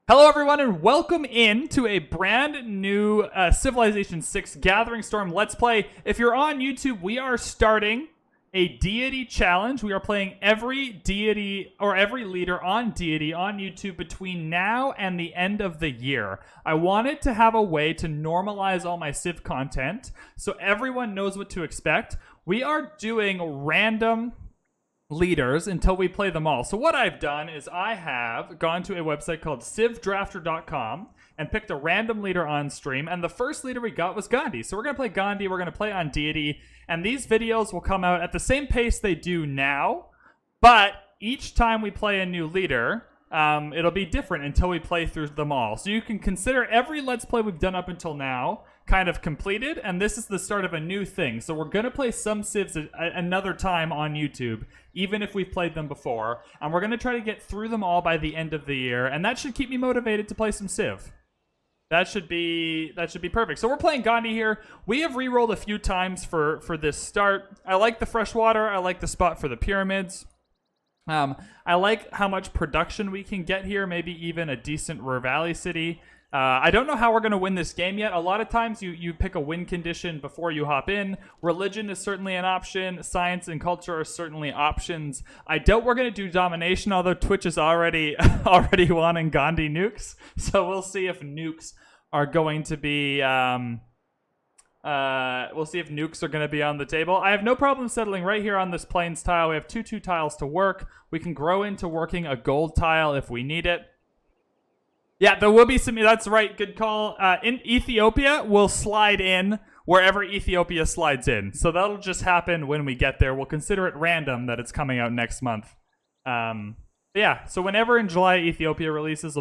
Hello everyone and welcome in to a brand new Civilization 6 Gathering Storm Let's Play. If you're on YouTube, we are starting a deity challenge. We are playing every deity or every leader on deity on YouTube between now and the end of the year. I wanted to have a way to normalize all my Civ content so everyone knows what to expect. We are doing random leaders until we play them all. So what I've done is I have gone to a website called civdrafter.com and picked a random leader on stream, and the first leader we got was Gandhi. So we're going to play Gandhi, we're going to play on deity, and these videos will come out at the same pace they do now, but each time we play a new leader, it'll be different until we play through them all. So you can consider every Let's Play we've done up until now kind of completed, and this is the start of a new thing. So we're going to play some Civs another time on YouTube, even if we've played them before, and we're going to try to get through them all by the end of the year, and that should keep me motivated to play some Civ. That should be perfect. So we're playing Gandhi here. We have re-rolled a few times for this start. I like the freshwater. I like the spot for the pyramids. I like how much production we can get here, maybe even a decent Ruhr Valley city. I don't know how we're going to win this game yet. A lot of times you pick a win condition before you hop in. Religion is certainly an option. Science and culture are certainly options. I doubt we're going to do domination, although Twitch is already wanting Gandhi nukes. So we'll see if nukes are going to be... we'll see if nukes are going to be on the table. I have no problem settling right here on this plains tile. We have two tiles to work. We can grow into working a gold tile if we need it. Yeah, there will be some... That's right, good call. In Ethiopia, we'll slide in wherever Ethiopia slides in. So that'll just happen when we get there. We'll consider it random that it's coming out next month. Yeah, so whenever in July Ethiopia releases,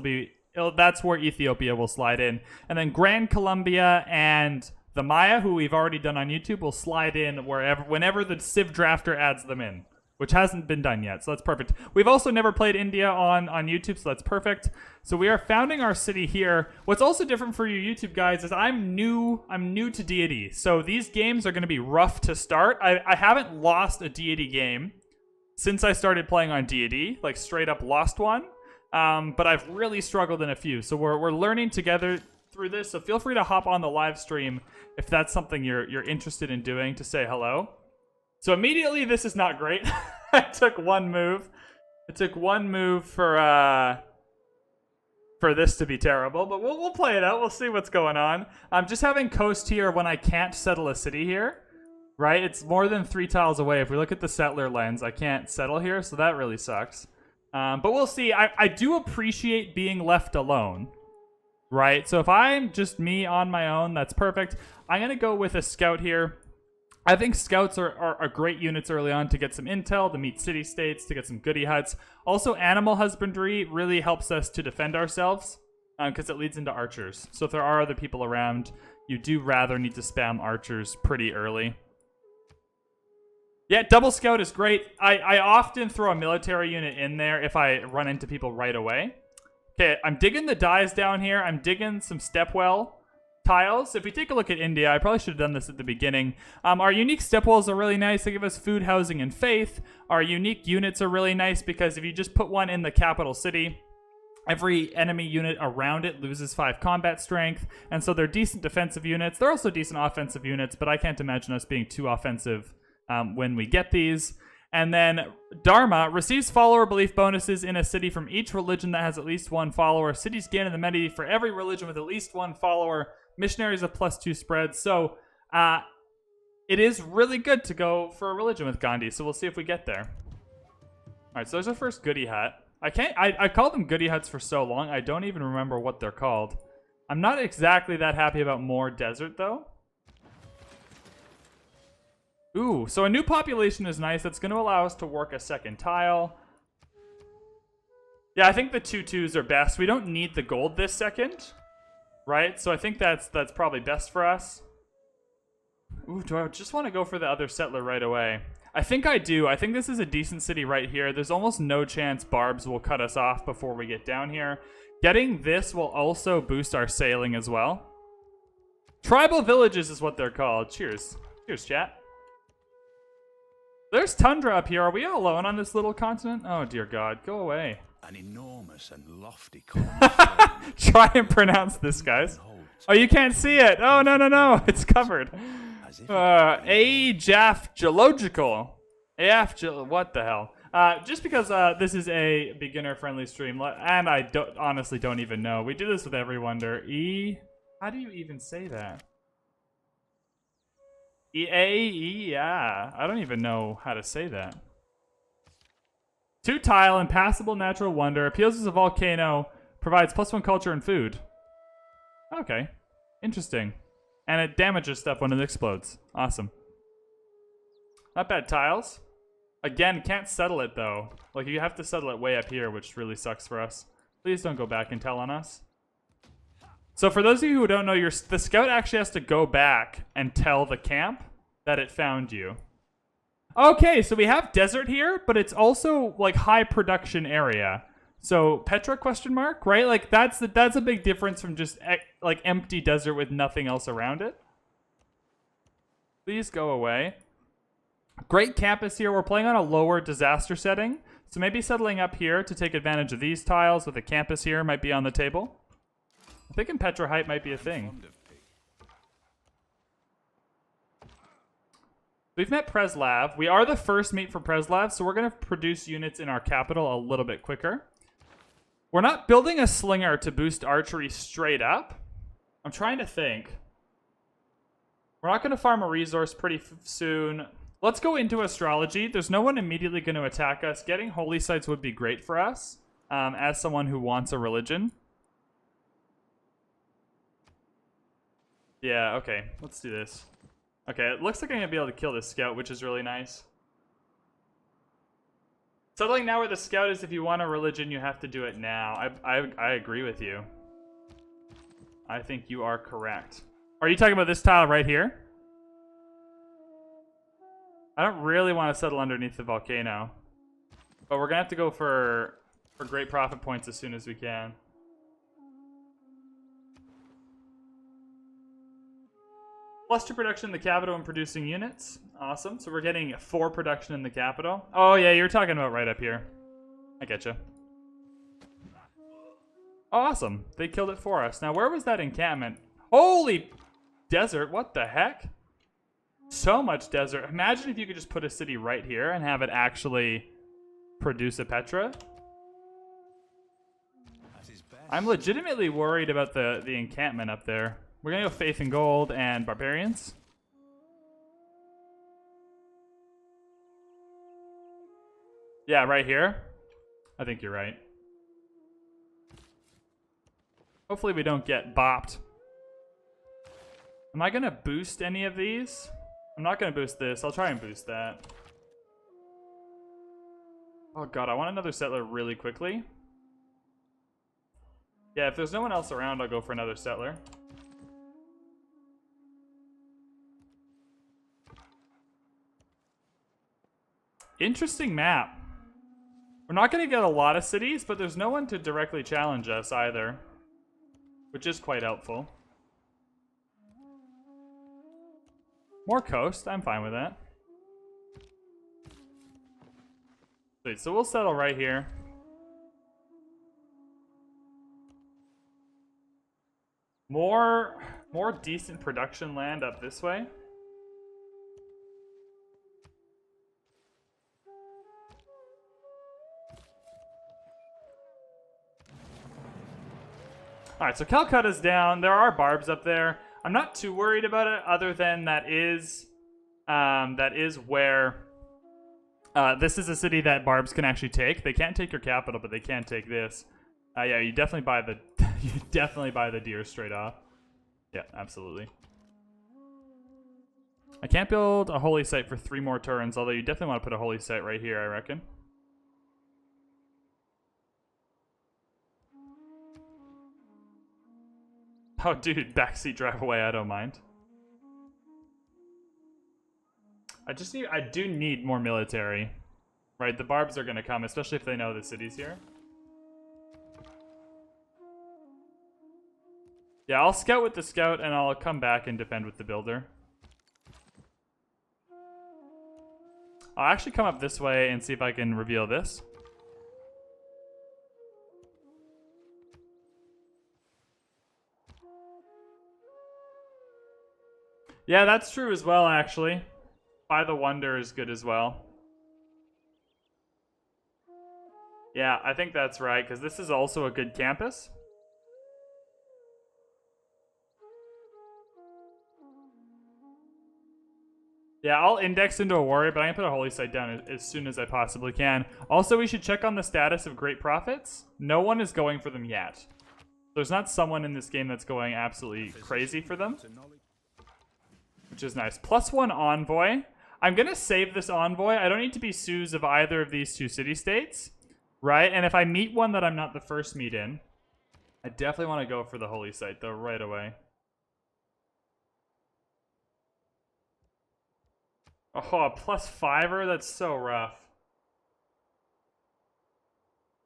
that's where Ethiopia will slide in. And then Grand Colombia and the Maya, who we've already done on YouTube, will slide in whenever the Civ Drafter adds them in, which hasn't been done yet, so that's perfect. We've also never played India on YouTube, so that's perfect. So we are founding our city here. What's also different for you YouTube guys is I'm new to deity, so these games are going to be rough to start. I haven't lost a deity game since I started playing on deity, like straight up lost one, but I've really struggled in a few. So we're learning together through this, so feel free to hop on the live stream if that's something you're interested in doing, to say hello. So immediately, this is not great. I took one move. It took one move for this to be terrible, but we'll play it out. We'll see what's going on. Just having coast here when I can't settle a city here, right? It's more than 3 tiles away. If we look at the settler lens, I can't settle here, so that really sucks. But we'll see. I do appreciate being left alone, right? So if I'm just me on my own, that's perfect. I'm going to go with a scout here. I think scouts are great units early on to get some intel, to meet city-states, to get some goodie huts. Also, animal husbandry really helps us to defend ourselves because it leads into archers. So if there are other people around, you do rather need to spam archers pretty early. Yeah, double scout is great. I often throw a military unit in there if I run into people right away. Okay, I'm digging the dyes down here. I'm digging some stepwell tiles. If we take a look at India, I probably should have done this at the beginning. Our unique stepwells are really nice. They give us food, housing, and faith. Our unique units are really nice because if you just put one in the capital city, every enemy unit around it loses 5 combat strength, and so they're decent defensive units. They're also decent offensive units, but I can't imagine us being too offensive when we get these. And then Dharma receives follower belief bonuses in a city from each religion that has at least 1 follower. Cities gain in the meta for every religion with at least 1 follower. Missionaries of +2 spread. So it is really good to go for a religion with Gandhi. So we'll see if we get there. All right, so there's our first goodie hut. I called them goodie huts for so long, I don't even remember what they're called. I'm not exactly that happy about more desert, though. Ooh, so a new population is nice. That's going to allow us to work a second tile. Yeah, I think the 2/2s are best. We don't need the gold this second, right? So I think that's probably best for us. Ooh, do I just want to go for the other settler right away? I think I do. I think this is a decent city right here. There's almost no chance barbs will cut us off before we get down here. Getting this will also boost our sailing as well. Tribal villages is what they're called. Cheers. Cheers, chat. There's tundra up here. Are we all alone on this little continent? Oh, dear God. Go away. An enormous and lofty column of flame try and pronounce this, guys. Oh, you can't see it. Oh, no, no, no. It's covered. Ajaphological. What the hell? Just because this is a beginner-friendly stream, and I honestly don't even know. We do this with every wonder. How do you even say that? Yeah. I don't even know how to say that. 2-tile, impassable natural wonder, appeals as a volcano, provides +1 culture and food. Okay. Interesting. And it damages stuff when it explodes. Awesome. Not bad tiles. Again, can't settle it though. Like, you have to settle it way up here, which really sucks for us. Please don't go back and tell on us. So for those of you who don't know, the scout actually has to go back and tell the camp that it found you. Okay, so we have desert here, but it's also like high production area. So Petra ? Right? Like that's a big difference from just like empty desert with nothing else around it. Please go away. Great campus here. We're playing on a lower disaster setting, so maybe settling up here to take advantage of these tiles with a campus here might be on the table. I think in Petra height might be a thing. We've met Preslav. We are the first meet for Preslav, so we're going to produce units in our capital a little bit quicker. We're not building a slinger to boost archery straight up. I'm trying to think. We're not going to farm a resource pretty soon. Let's go into astrology. There's no one immediately going to attack us. Getting holy sites would be great for us as someone who wants a religion. Yeah, okay. Let's do this. Okay, it looks like I'm going to be able to kill this scout, which is really nice. Settling now where the scout is, if you want a religion, you have to do it now. I agree with you. I think you are correct. Are you talking about this tile right here? I don't really want to settle underneath the volcano. But we're going to have to go for great profit points as soon as we can. +2 production in the capital and producing units. Awesome. So we're getting 4 production in the capital. Oh, yeah, you're talking about right up here. I getcha. Awesome. They killed it for us. Now, where was that encampment? Holy desert. What the heck? So much desert. Imagine if you could just put a city right here and have it actually produce a Petra. I'm legitimately worried about the encampment up there. We're going to go Faith and Gold and Barbarians. Yeah, right here. I think you're right. Hopefully we don't get bopped. Am I going to boost any of these? I'm not going to boost this. I'll try and boost that. Oh god, I want another settler really quickly. Yeah, if there's no one else around, I'll go for another settler. Interesting map. We're not going to get a lot of cities, but there's no one to directly challenge us either, which is quite helpful. More coast. I'm fine with that. Sweet, so we'll settle right here. More decent production land up this way. Alright, so Calcutta's down. There are barbs up there. I'm not too worried about it, other than that is where this is a city that barbs can actually take. They can't take your capital, but they can take this. Yeah, you definitely buy the deer straight off. Yeah, absolutely. I can't build a holy site for 3 more turns, although you definitely want to put a holy site right here, I reckon. Oh, dude, backseat drive away, I don't mind. I do need more military. Right, the barbs are gonna come, especially if they know the city's here. Yeah, I'll scout with the scout, and I'll come back and defend with the builder. I'll actually come up this way and see if I can reveal this. Yeah, that's true as well, actually. By the Wonder is good as well. Yeah, I think that's right, because this is also a good campus. Yeah, I'll index into a warrior, but I'm going to put a holy site down as soon as I possibly can. Also, we should check on the status of Great Prophets. No one is going for them yet. There's not someone in this game that's going absolutely crazy for them, which is nice. +1 envoy. I'm going to save this envoy. I don't need to be Sues of either of these two city-states, right? And if I meet one that I'm not the first meet in, I definitely want to go for the holy site, though, right away. Oh, a +5er? That's so rough.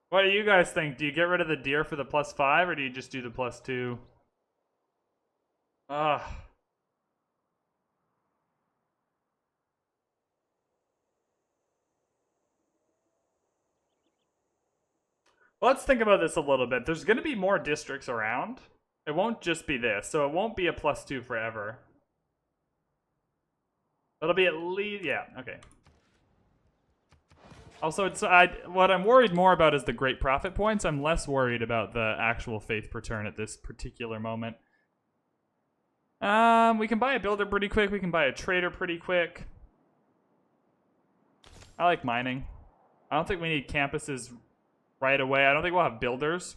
What do you guys think? Do you get rid of the deer for the +5, or do you just do the +2? Ugh. Let's think about this a little bit. There's going to be more districts around. It won't just be this, so it won't be a +2 forever. It'll be at least, yeah, okay. Also, what I'm worried more about is the Great Prophet points. I'm less worried about the actual faith per turn at this particular moment. We can buy a builder pretty quick. We can buy a trader pretty quick. I like mining. I don't think we need campuses right away. I don't think we'll have builders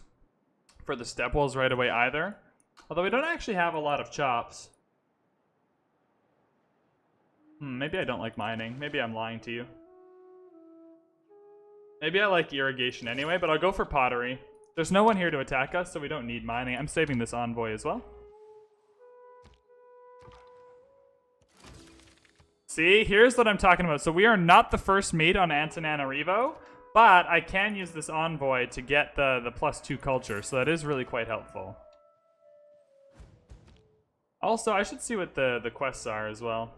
for the step walls right away either. Although we don't actually have a lot of chops. Maybe I don't like mining. Maybe I'm lying to you. Maybe I like irrigation anyway, but I'll go for pottery. There's no one here to attack us, so we don't need mining. I'm saving this envoy as well. See, here's what I'm talking about. So we are not the first meet on Antananarivo, but I can use this envoy to get the +2 culture, so that is really quite helpful. Also, I should see what the quests are as well.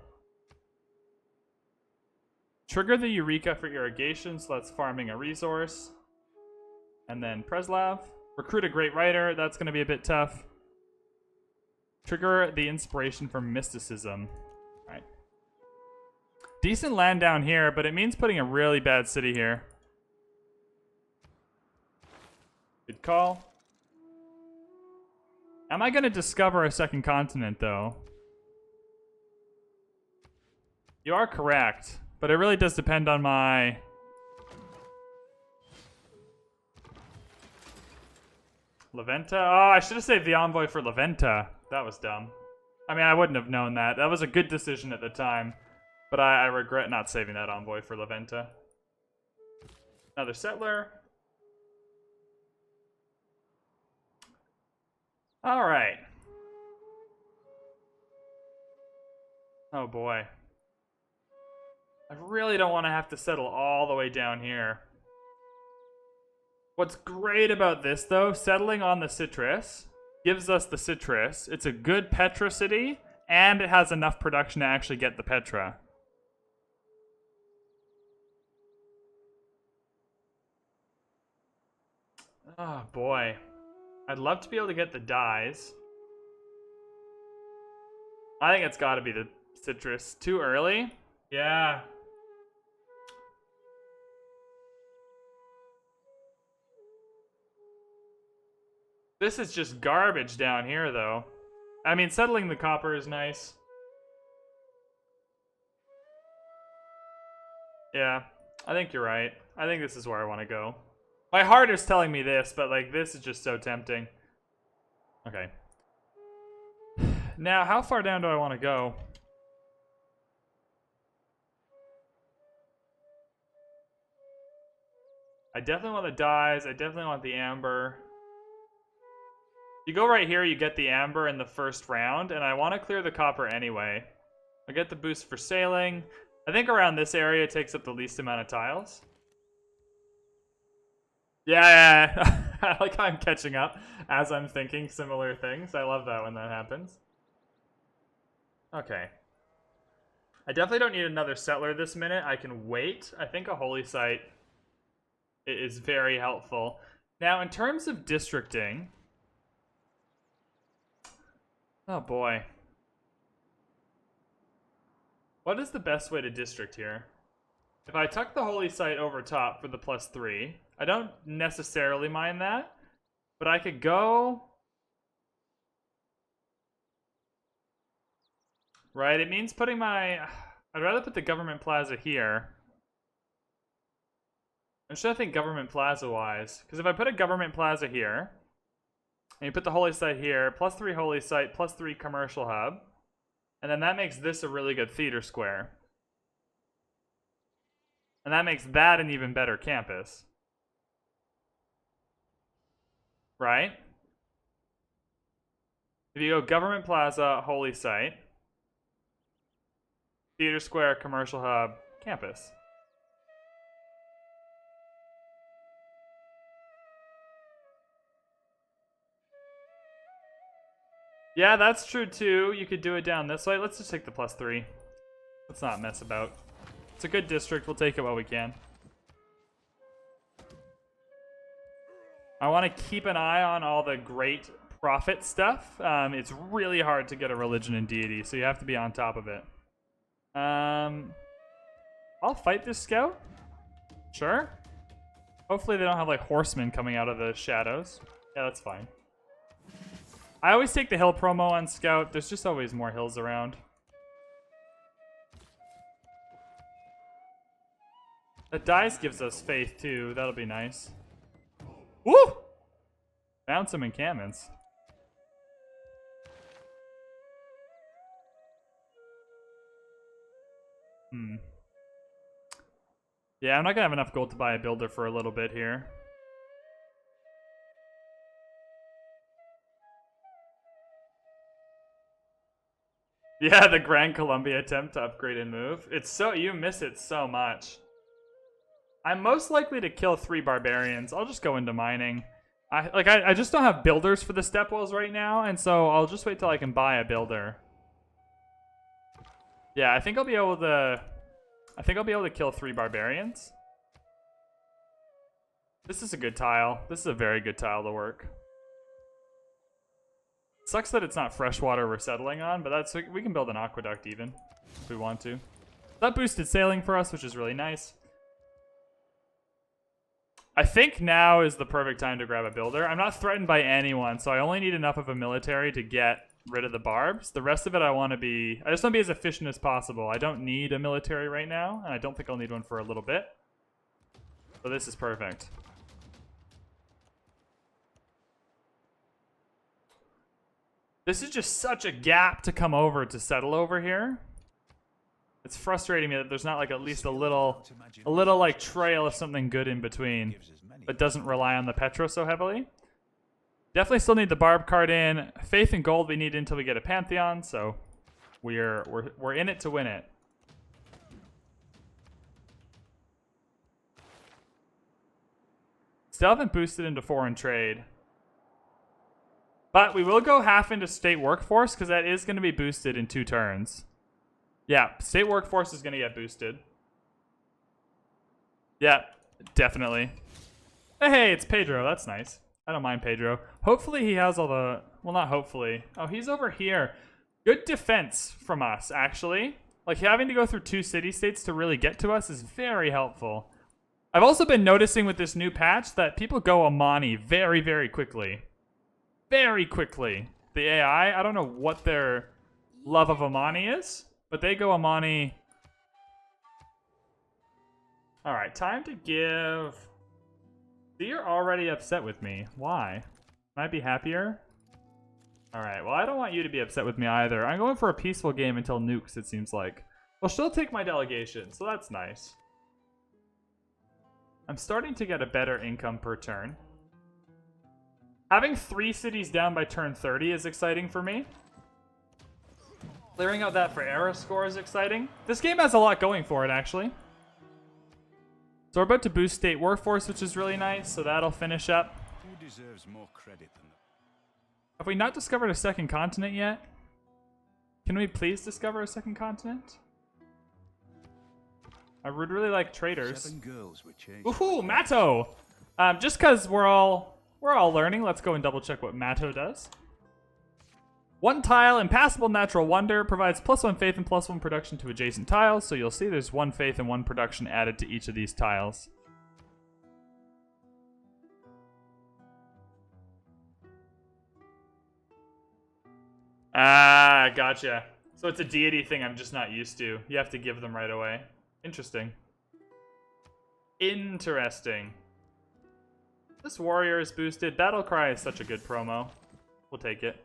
Trigger the Eureka for irrigation, so that's farming a resource. And then Preslav. Recruit a great writer, that's going to be a bit tough. Trigger the inspiration for mysticism. Alright. Decent land down here, but it means putting a really bad city here. Good call. Am I going to discover a second continent, though? You are correct. But it really does depend on my... Leventa? Oh, I should have saved the envoy for Leventa. That was dumb. I mean, I wouldn't have known that. That was a good decision at the time. But I regret not saving that envoy for Leventa. Another settler. Alright. Oh boy. I really don't want to have to settle all the way down here. What's great about this, though, settling on the citrus gives us the citrus. It's a good Petra city, and it has enough production to actually get the Petra. Oh, boy. I'd love to be able to get the dyes. I think it's got to be the citrus. Too early? Yeah. This is just garbage down here, though. I mean, settling the copper is nice. Yeah, I think you're right. I think this is where I want to go. My heart is telling me this, but, like, this is just so tempting. Okay. Now, how far down do I want to go? I definitely want the dyes. I definitely want the amber. You go right here, you get the amber in the first round, and I want to clear the copper anyway. I get the boost for sailing. I think around this area takes up the least amount of tiles. Yeah. I like how I'm catching up as I'm thinking similar things. I love that when that happens. Okay. I definitely don't need another settler this minute. I can wait. I think a holy site is very helpful. Now, in terms of districting... Oh, boy. What is the best way to district here? If I tuck the holy site over top for the +3, I don't necessarily mind that, but I could go... Right, it means putting my... I'd rather put the government plaza here. I'm trying to think government plaza-wise, because if I put a government plaza here, and you put the holy site here, +3 holy site, +3 commercial hub, and then that makes this a really good theater square. And that makes that an even better campus. Right? If you go government plaza, holy site, theater square, commercial hub, campus. Yeah, that's true too. You could do it down this way. Let's just take the +3. Let's not mess about. It's a good district. We'll take it while we can. I want to keep an eye on all the great prophet stuff. It's really hard to get a religion and deity, so you have to be on top of it. I'll fight this scout. Sure. Hopefully they don't have like horsemen coming out of the shadows. Yeah, that's fine. I always take the hill promo on scout. There's just always more hills around. That dice gives us faith too. That'll be nice. Woo! Found some encampments. Yeah, I'm not gonna have enough gold to buy a builder for a little bit here. Yeah, the Grand Columbia attempt to upgrade and move. It's so, you miss it so much. I'm most likely to kill 3 barbarians. I'll just go into mining. I just don't have builders for the step wells right now, and so I'll just wait till I can buy a builder. Yeah, I think I'll be able to kill 3 barbarians. This is a good tile. This is a very good tile to work. Sucks that it's not freshwater we're settling on, but that's, we can build an aqueduct even if we want to. That boosted sailing for us, which is really nice. I think now is the perfect time to grab a builder. I'm not threatened by anyone, so I only need enough of a military to get rid of the barbs. The rest of it I just want to be as efficient as possible. I don't need a military right now, and I don't think I'll need one for a little bit. So this is perfect. This is just such a gap to come over to settle over here. It's frustrating me that there's not like at least a little like trail of something good in between that doesn't rely on the petro so heavily. Definitely still need the barb card in. Faith and gold we need until we get a Pantheon, so we're in it to win it. Still haven't boosted into foreign trade. But we will go half into state workforce because that is going to be boosted in 2 turns. Yeah, state workforce is going to get boosted. Yeah, definitely. Hey, it's Pedro. That's nice. I don't mind Pedro. Hopefully he has all the... Well, not hopefully. Oh, he's over here. Good defense from us, actually. Like, having to go through 2 city-states to really get to us is very helpful. I've also been noticing with this new patch that people go Amani very, very quickly. Very quickly. The AI, I don't know what their love of Amani is, but they go Amani. Alright, time to give... So you're already upset with me. Why? Can I be happier? Alright, well I don't want you to be upset with me either. I'm going for a peaceful game until nukes, it seems like. Well, she'll take my delegation, so that's nice. I'm starting to get a better income per turn. Having 3 cities down by turn 30 is exciting for me. Clearing out that for era score is exciting. This game has a lot going for it, actually. So we're about to boost state workforce, which is really nice, so that'll finish up. Who deserves more credit than them? Have we not discovered a second continent yet? Can we please discover a second continent? I would really like traders. 7 girls were changed. Woohoo, Matto! Just because we're all learning, let's go and double check what Matto does. 1 tile, Impassable Natural Wonder, provides +1 faith and +1 production to adjacent tiles. So you'll see there's 1 faith and 1 production added to each of these tiles. Ah, gotcha. So it's a deity thing I'm just not used to. You have to give them right away. Interesting. Interesting. This warrior is boosted. Battle Cry is such a good promo. We'll take it.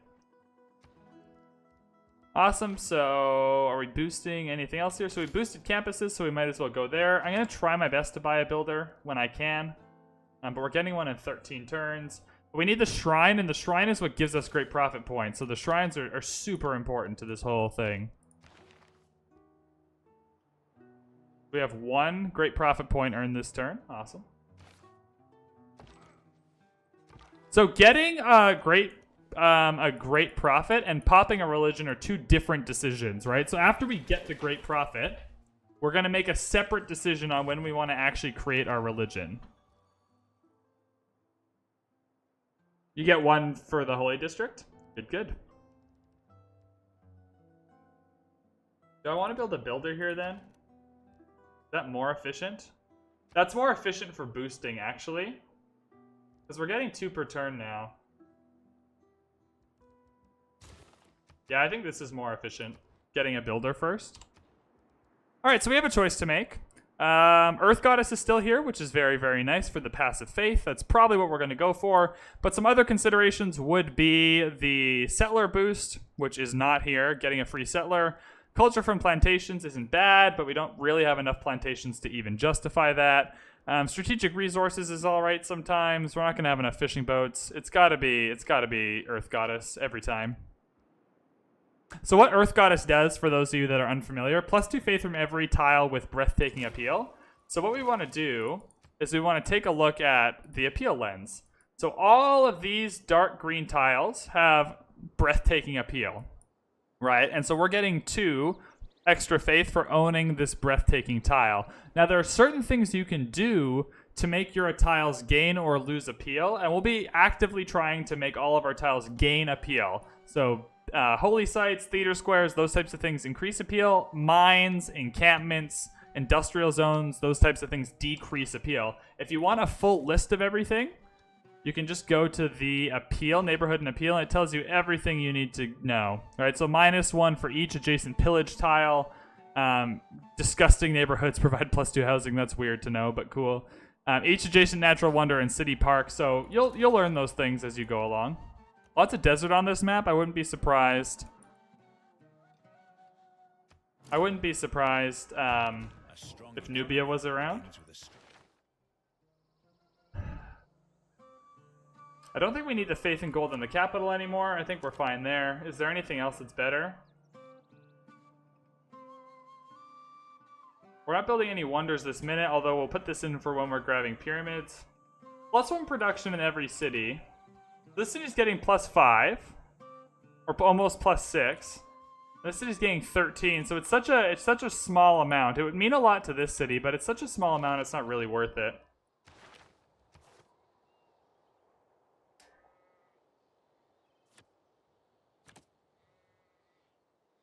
Awesome. So are we boosting anything else here? So we boosted campuses, so we might as well go there. I'm going to try my best to buy a builder when I can. But we're getting one in 13 turns. We need the shrine, and the shrine is what gives us great profit points. So the shrines are super important to this whole thing. We have 1 great profit point earned this turn. Awesome. So getting a great profit and popping a religion are 2 different decisions, right? So after we get the great profit, we're going to make a separate decision on when we want to actually create our religion. You get 1 for the Holy District. Good, good. Do I want to build a builder here then? Is that more efficient? That's more efficient for boosting, actually. Because we're getting 2 per turn now. Yeah, I think this is more efficient. Getting a builder first. Alright, so we have a choice to make. Earth Goddess is still here, which is very, very nice for the passive faith. That's probably what we're going to go for. But some other considerations would be the settler boost, which is not here. Getting a free settler. Culture from plantations isn't bad, but we don't really have enough plantations to even justify that. Strategic resources is all right sometimes. We're not going to have enough fishing boats. It's got to be Earth Goddess every time. So what Earth Goddess does, for those of you that are unfamiliar, +2 faith from every tile with breathtaking appeal. So what we want to do is we want to take a look at the appeal lens. So all of these dark green tiles have breathtaking appeal, right? And so we're getting 2 extra faith for owning this breathtaking tile. Now there are certain things you can do to make your tiles gain or lose appeal, and we'll be actively trying to make all of our tiles gain appeal. So holy sites, theater squares, those types of things increase appeal. Mines, encampments, industrial zones, those types of things decrease appeal. If you want a full list of everything, you can just go to the appeal, neighborhood and appeal, and it tells you everything you need to know. All right, so -1 for each adjacent pillage tile. Disgusting neighborhoods provide +2 housing. That's weird to know, but cool. Each adjacent natural wonder and city park. So you'll learn those things as you go along. Lots of desert on this map. I wouldn't be surprised. If Nubia was around. I don't think we need the faith and gold in the capital anymore. I think we're fine there. Is there anything else that's better? We're not building any wonders this minute, although we'll put this in for when we're grabbing pyramids. +1 production in every city. This city's getting +5, or almost +6. This city's getting 13, so it's such a small amount. It would mean a lot to this city, but it's such a small amount, it's not really worth it.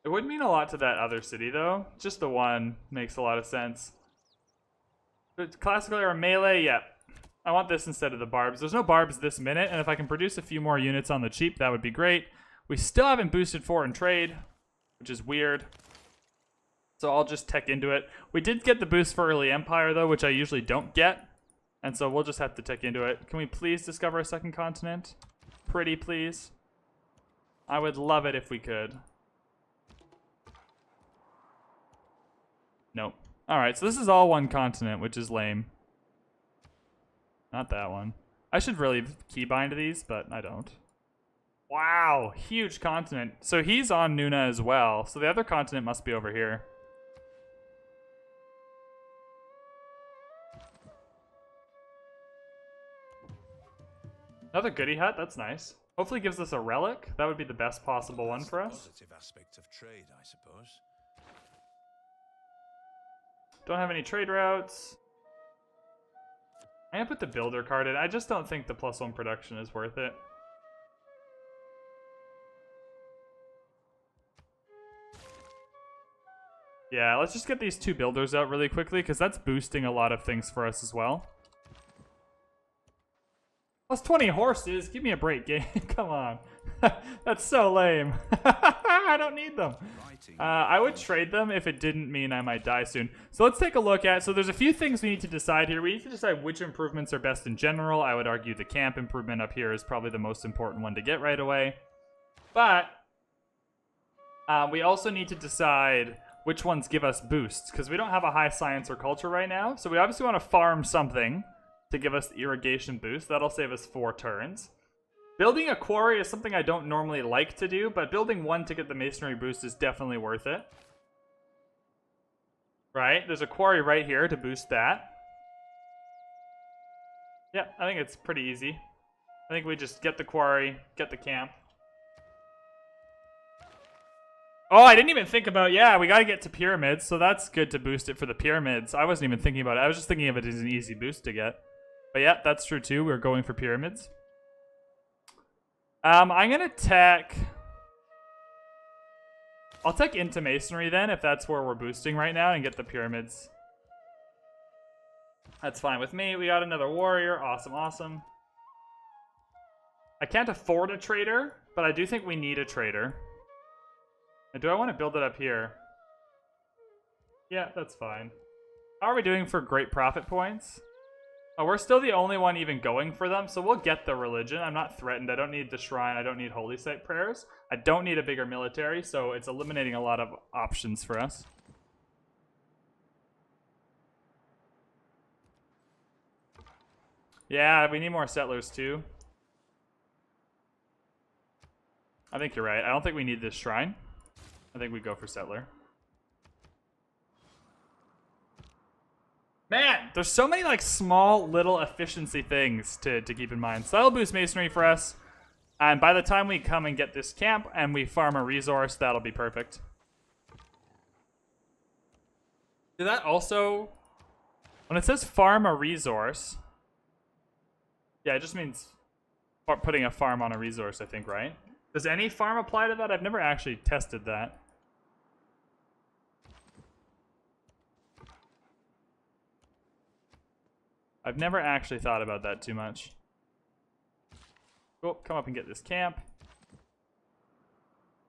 It would mean a lot to that other city, though. Just the one makes a lot of sense. Classical era melee, yeah. I want this instead of the barbs. There's no barbs this minute, and if I can produce a few more units on the cheap, that would be great. We still haven't boosted foreign trade, which is weird. So I'll just tech into it. We did get the boost for early empire, though, which I usually don't get. And so we'll just have to tech into it. Can we please discover a second continent? Pretty please. I would love it if we could. Nope. Alright, so this is all one continent, which is lame. Not that one. I should really keybind these, but I don't. Wow, huge continent. So he's on Nuna as well. So the other continent must be over here. Another goodie hut, that's nice. Hopefully gives us a relic. That would be the best possible one for us. Positive aspect of trade, I suppose. Don't have any trade routes. I'm gonna put the builder card in. I just don't think the +1 production is worth it. Yeah, let's just get these 2 builders out really quickly, because that's boosting a lot of things for us as well. Plus 20 horses? Give me a break, game. Come on. That's so lame. I don't need them. I would trade them if it didn't mean I might die soon. So let's take a look at... So there's a few things we need to decide here. We need to decide which improvements are best in general. I would argue the camp improvement up here is probably the most important one to get right away. But we also need to decide which ones give us boosts, because we don't have a high science or culture right now. So we obviously want to farm something to give us the irrigation boost. That'll save us 4 turns. Building a quarry is something I don't normally like to do, but building one to get the masonry boost is definitely worth it. Right? There's a quarry right here to boost that. Yeah, I think it's pretty easy. I think we just get the quarry, get the camp. Oh, I didn't even think about... Yeah, we gotta get to pyramids, so that's good to boost it for the pyramids. I wasn't even thinking about it. I was just thinking of it as an easy boost to get. But yeah, that's true too. We're going for pyramids. I'm gonna tech... I'll tech into masonry then, if that's where we're boosting right now, and get the pyramids. That's fine with me. We got another warrior. Awesome, awesome. I can't afford a trader, but I do think we need a trader. And do I want to build it up here? Yeah, that's fine. How are we doing for great profit points? Oh, we're still the only one even going for them, so we'll get the religion. I'm not threatened. I don't need the shrine. I don't need holy site prayers. I don't need a bigger military, so it's eliminating a lot of options for us. Yeah, we need more settlers too. I think you're right. I don't think we need this shrine. I think we go for settler. Man, there's so many like small little efficiency things to keep in mind. So that'll boost masonry for us. And by the time we come and get this camp and we farm a resource, that'll be perfect. Did that also... When it says farm a resource... Yeah, it just means putting a farm on a resource, I think, right? Does any farm apply to that? I've never actually tested that. I've never actually thought about that too much. Cool, come up and get this camp.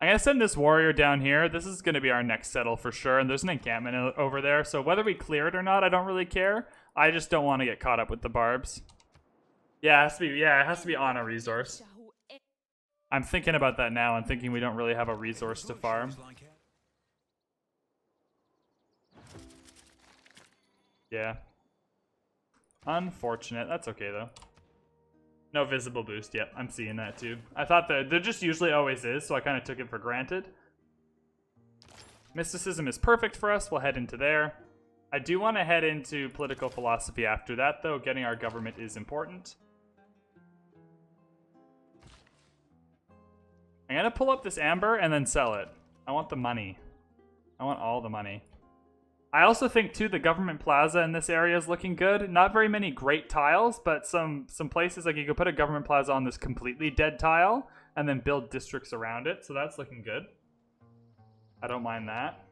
I'm gonna send this warrior down here. This is gonna be our next settle for sure, and there's an encampment over there, so whether we clear it or not, I don't really care. I just don't want to get caught up with the barbs. Yeah, it has to be on a resource. I'm thinking about that now and thinking we don't really have a resource to farm. Yeah. Unfortunate. That's okay, though. No visible boost yet. I'm seeing that, too. I thought that there just usually always is, so I kind of took it for granted. Mysticism is perfect for us. We'll head into there. I do want to head into political philosophy after that, though. Getting our government is important. I'm going to pull up this amber and then sell it. I want the money. I want all the money. I also think, too, the government plaza in this area is looking good. Not very many great tiles, but some places, like you could put a government plaza on this completely dead tile and then build districts around it. So that's looking good. I don't mind that.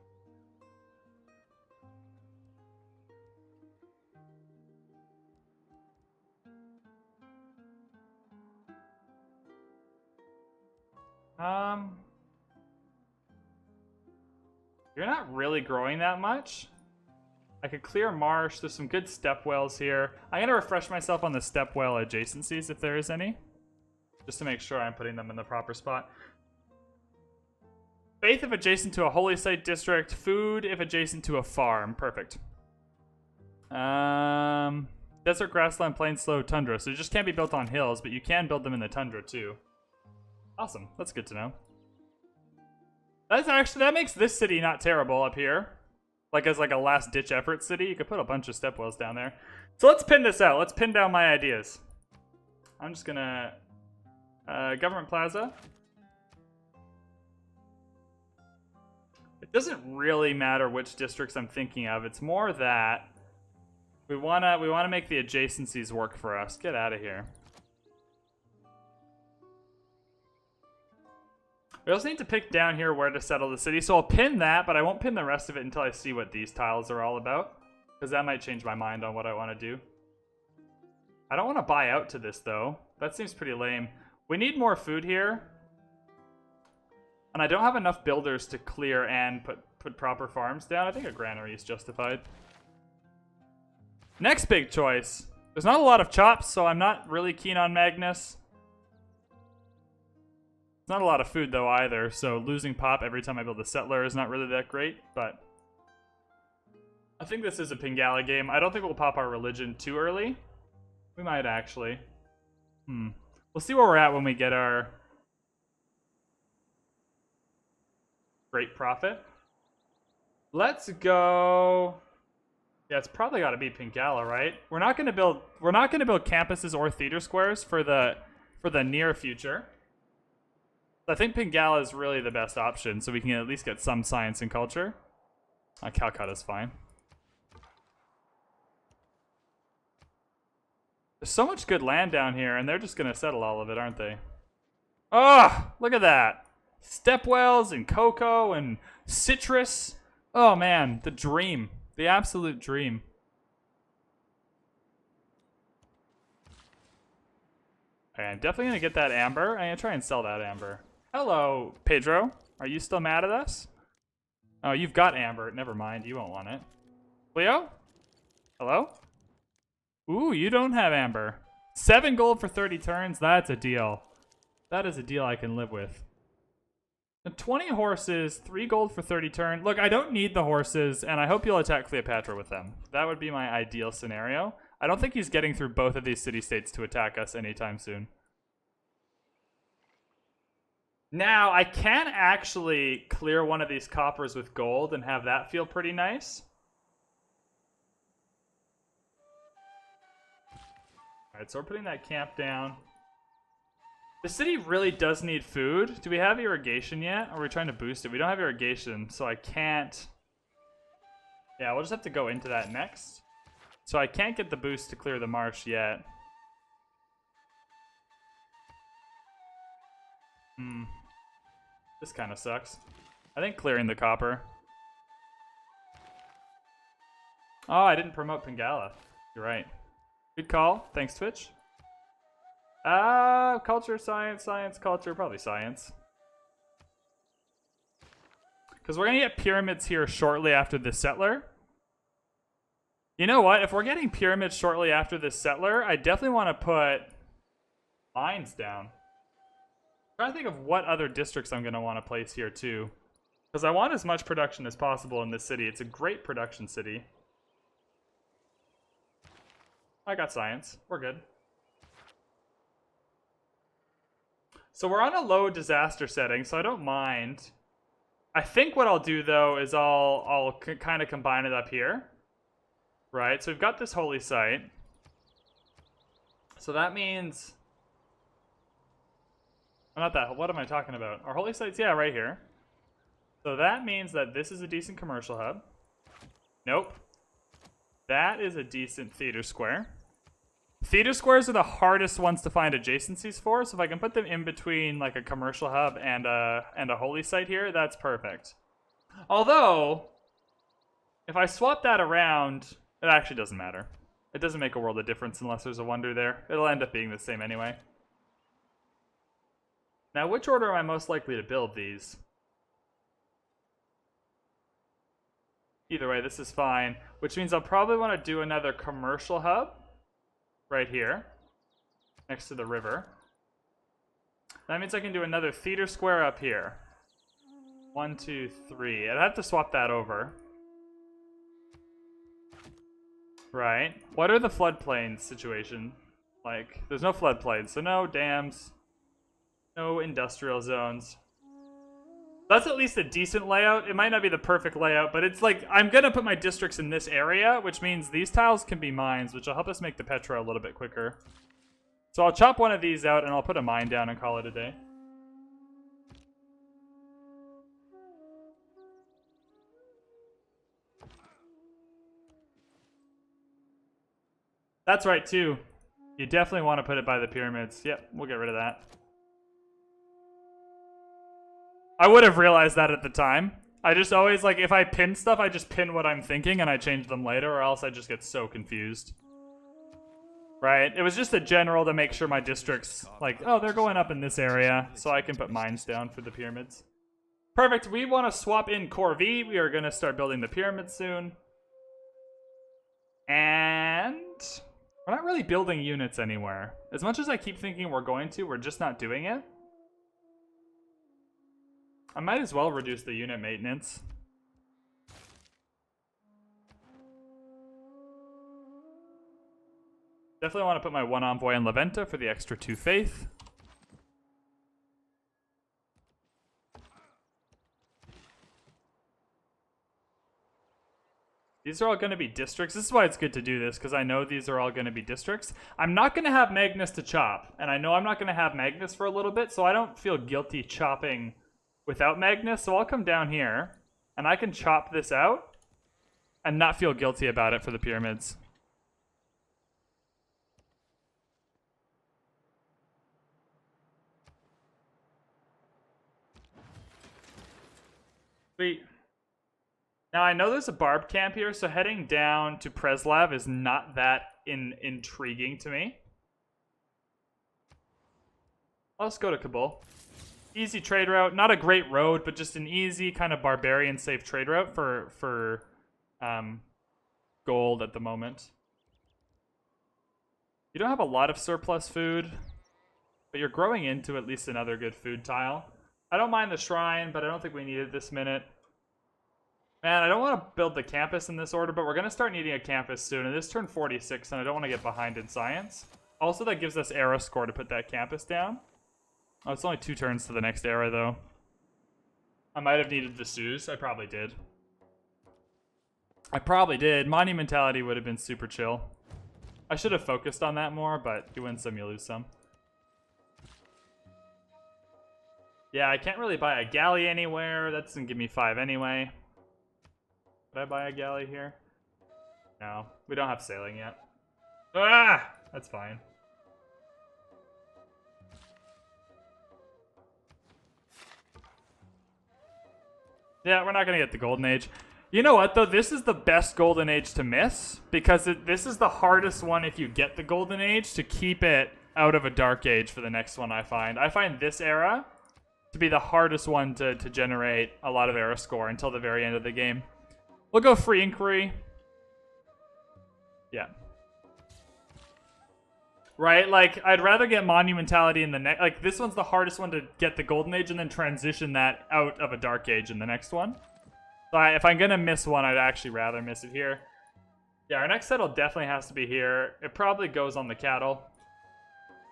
You're not really growing that much. I could clear marsh. There's some good step wells here. I'm going to refresh myself on the step well adjacencies if there is any. Just to make sure I'm putting them in the proper spot. Faith if adjacent to a holy site district. Food if adjacent to a farm. Perfect. Desert, grassland, plain, slow, tundra. So it just can't be built on hills, but you can build them in the tundra too. Awesome. That's good to know. That makes this city not terrible up here. Like as like a last ditch effort city. You could put a bunch of step wells down there. So let's pin this out. Let's pin down my ideas. I'm just gonna government plaza. It doesn't really matter which districts I'm thinking of. It's more that we wanna make the adjacencies work for us. Get out of here. We also need to pick down here where to settle the city. So I'll pin that, but I won't pin the rest of it until I see what these tiles are all about. Because that might change my mind on what I want to do. I don't want to buy out to this, though. That seems pretty lame. We need more food here. And I don't have enough builders to clear and put proper farms down. I think a granary is justified. Next big choice. There's not a lot of chops, so I'm not really keen on Magnus. Not a lot of food, though, either, so losing pop every time I build a settler is not really that great, but I think this is a Pingala game. I don't think we'll pop our religion too early. We might, actually. We'll see where we're at when we get our great profit. Let's go... Yeah, it's probably got to be Pingala, right? We're not going to build campuses or theater squares for the near future. I think Pingala is really the best option, so we can at least get some science and culture. Calcutta's fine. There's so much good land down here, and they're just going to settle all of it, aren't they? Oh, look at that. Stepwells and cocoa and citrus. Oh, man, the dream. The absolute dream. Okay, I'm definitely going to get that amber. I'm going to try and sell that amber. Hello, Pedro. Are you still mad at us? Oh, you've got amber. Never mind. You won't want it. Leo? Hello? Ooh, you don't have amber. 7 gold for 30 turns. That's a deal. That is a deal I can live with. And 20 horses, 3 gold for 30 turns. Look, I don't need the horses, and I hope you'll attack Cleopatra with them. That would be my ideal scenario. I don't think he's getting through both of these city-states to attack us anytime soon. Now, I can actually clear one of these coppers with gold and have that feel pretty nice. Alright, so we're putting that camp down. The city really does need food. Do we have irrigation yet? Or are we trying to boost it? We don't have irrigation, so I can't... Yeah, we'll just have to go into that next. So I can't get the boost to clear the marsh yet. This kind of sucks. I think clearing the copper. Oh, I didn't promote Pingala. You're right. Good call. Thanks, Twitch. Culture, science, culture. Probably science. Because we're going to get pyramids here shortly after the settler. You know what? If we're getting pyramids shortly after this settler, I definitely want to put mines down. I'm trying to think of what other districts I'm going to want to place here, too. Because I want as much production as possible in this city. It's a great production city. I got science. We're good. So we're on a low disaster setting, so I don't mind. I think what I'll do, though, is I'll kind of combine it up here. Right, so we've got this holy site. So that means... Oh, not that. What am I talking about? Our holy site's, yeah, right here. So that means that this is a decent commercial hub. Nope. That is a decent theater square. Theater squares are the hardest ones to find adjacencies for, so if I can put them in between like a commercial hub and a holy site here, that's perfect. Although, if I swap that around, it actually doesn't matter. It doesn't make a world of difference unless there's a wonder there. It'll end up being the same anyway. Now, which order am I most likely to build these? Either way, this is fine, which means I'll probably want to do another commercial hub right here, next to the river. That means I can do another theater square up here. 1, 2, 3. I'd have to swap that over. Right. What are the floodplains situation like? There's no floodplains, so no dams, no industrial zones. That's at least a decent layout. It might not be the perfect layout, but it's like, I'm going to put my districts in this area, which means these tiles can be mines, which will help us make the Petra a little bit quicker. So I'll chop one of these out, and I'll put a mine down and call it a day. That's right, too. You definitely want to put it by the pyramids. Yep, we'll get rid of that. I would have realized that at the time. I just always, like, if I pin stuff, I just pin what I'm thinking and I change them later, or else I just get so confused. Right? It was just a general to make sure my districts, like, oh, they're going up in this area, so I can put mines down for the pyramids. Perfect. We want to swap in Core V. We are going to start building the pyramids soon. And we're not really building units anywhere. As much as I keep thinking we're going to, we're just not doing it. I might as well reduce the unit maintenance. Definitely want to put my 1 envoy in Leventa for the extra 2 faith. These are all going to be districts. This is why it's good to do this, because I know these are all going to be districts. I'm not going to have Magnus to chop, and I know I'm not going to have Magnus for a little bit, so I don't feel guilty chopping without Magnus. So I'll come down here, and I can chop this out and not feel guilty about it for the pyramids. Sweet. Now, I know there's a barb camp here, so heading down to Preslav is not that intriguing to me. Let's go to Kabul. Easy trade route. Not a great road, but just an easy kind of barbarian safe trade route for gold at the moment. You don't have a lot of surplus food, but you're growing into at least another good food tile. I don't mind the shrine, but I don't think we need it this minute. Man, I don't want to build the campus in this order, but we're going to start needing a campus soon. And this turned 46, and I don't want to get behind in science. Also, that gives us era score to put that campus down. Oh, it's only 2 turns to the next era, though. I might have needed the Sues. I probably did. Monumentality would have been super chill. I should have focused on that more, but you win some, you lose some. Yeah, I can't really buy a galley anywhere. That doesn't give me 5 anyway. Did I buy a galley here? No, we don't have sailing yet. Ah! That's fine. Yeah, we're not going to get the Golden Age. You know what, though? This is the best Golden Age to miss, because this is the hardest one if you get the Golden Age to keep it out of a Dark Age for the next one, I find. I find this era to be the hardest one to generate a lot of era score until the very end of the game. We'll go free inquiry. Yeah. Right, like, I'd rather get monumentality in the next... Like, this one's the hardest one to get the Golden Age and then transition that out of a Dark Age in the next one. So if I'm going to miss one, I'd actually rather miss it here. Yeah, our next settle definitely has to be here. It probably goes on the cattle.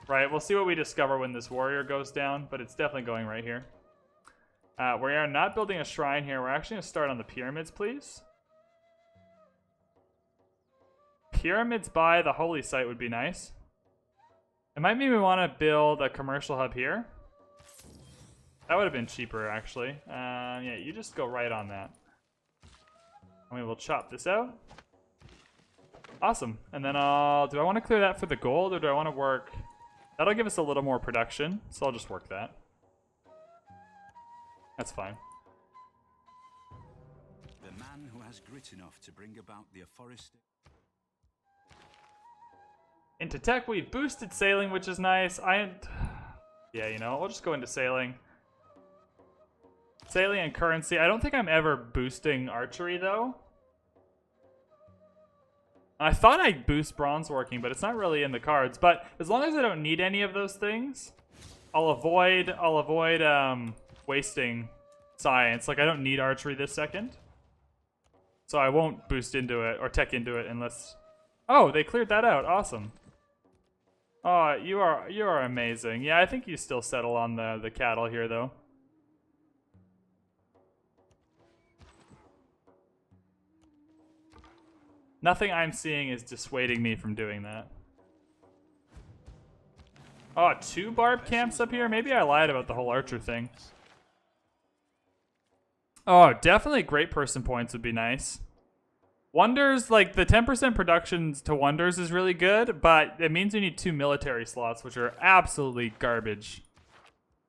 Right, we'll see what we discover when this warrior goes down, but it's definitely going right here. We are not building a shrine here. We're actually going to start on the pyramids, please. Pyramids by the holy site would be nice. It might mean we want to build a commercial hub here. That would have been cheaper, actually. Yeah, you just go right on that. And we will chop this out. Awesome. And then do I want to clear that for the gold, or do I want to work... That'll give us a little more production, so I'll just work that. That's fine. The man who has grit enough to bring about the afforested... Into tech, we've boosted sailing, which is nice. Yeah, you know, we'll just go into sailing. Sailing and currency. I don't think I'm ever boosting archery, though. I thought I'd boost bronze working, but it's not really in the cards. But as long as I don't need any of those things, I'll avoid wasting science. Like, I don't need archery this second. So I won't boost into it or tech into it unless... Oh, they cleared that out. Awesome. Oh, you are amazing. Yeah, I think you still settle on the cattle here, though. Nothing I'm seeing is dissuading me from doing that. Oh, 2 barb camps up here? Maybe I lied about the whole archer thing. Oh, definitely great person points would be nice. Wonders, like, the 10% productions to Wonders is really good, but it means you need 2 military slots, which are absolutely garbage.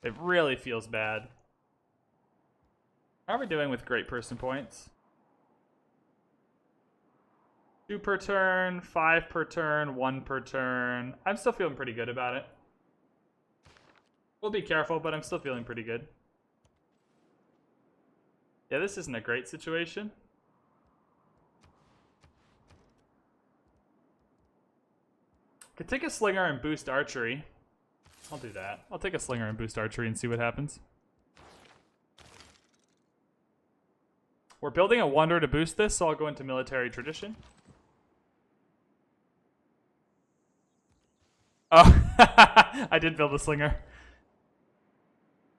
It really feels bad. How are we doing with great person points? 2 per turn, 5 per turn, 1 per turn. I'm still feeling pretty good about it. We'll be careful, but I'm still feeling pretty good. Yeah, this isn't a great situation. Could take a slinger and boost archery. I'll do that. I'll take a slinger and boost archery and see what happens. We're building a wonder to boost this, so I'll go into military tradition. Oh, I did build a slinger.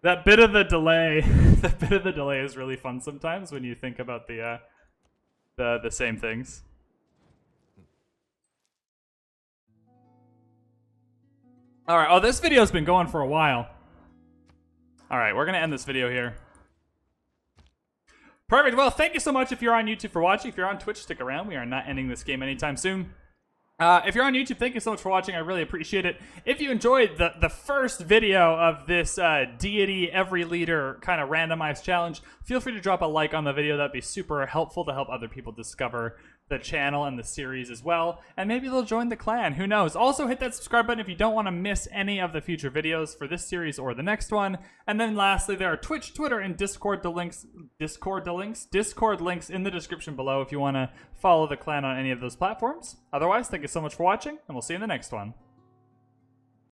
That bit of the delay, that bit of the delay is really fun sometimes when you think about the same things. All right. Oh, this video's been going for a while. All right, we're gonna end this video here. Perfect. Well, thank you so much if you're on YouTube for watching. If you're on Twitch, stick around. We are not ending this game anytime soon. If you're on YouTube, thank you so much for watching. I really appreciate it. If you enjoyed the first video of this Deity every leader kind of randomized challenge, feel free to drop a like on the video. That'd be super helpful to help other people discover the channel and the series as well. And maybe they'll join the clan. Who knows? Also, hit that subscribe button if you don't want to miss any of the future videos for this series or the next one. And then lastly, there are Twitch, Twitter, and Discord links in the description below if you want to follow the clan on any of those platforms. Otherwise, thank you so much for watching, and we'll see you in the next one.